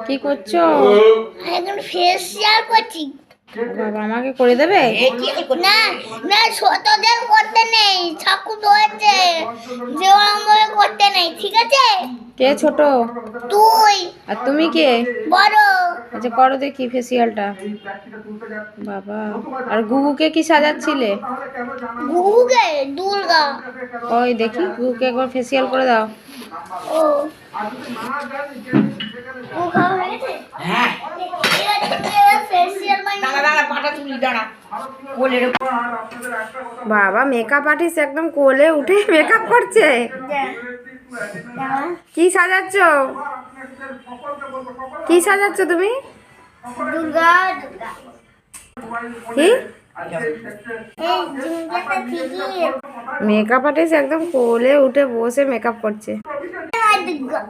কি করছো? এখন ফেসিয়াল করছি। বাবা আমাকে করে দেবে? না না, ছোটদের করতে নেই, ঠাকুর হয়েছে যে আমার করতে নেই, ঠিক আছে? কে ছোট? তুই। আর তুমি কে? বড়। আচ্ছা করো দেখি ফেসিয়ালটা। বাবা, আর গুগুকে কি সাজাচ্ছিলে? গুগুকে দুর্গা। ওই দেখি গুগুকে একবার ফেসিয়াল করে দাও। ও ও খাওয়া হয়ে গেছে? হ্যাঁ। ফেসিয়াল দাঁড়া পাটা তুলি, দাঁড়া কোলের। বাবা মেকআপ আর্টিস্ট একদম কোলে উঠে মেকআপ করছে। কি সাজাচ্ছ? কি সাজাচ্ছ তুমি? দুর্গা দুর্গা। কি এই ঝুমকাটা ঠিকই। মেকআপ আর্টিস্ট একদম কোলে উঠে বসে মেকআপ করছে। দুর্গা।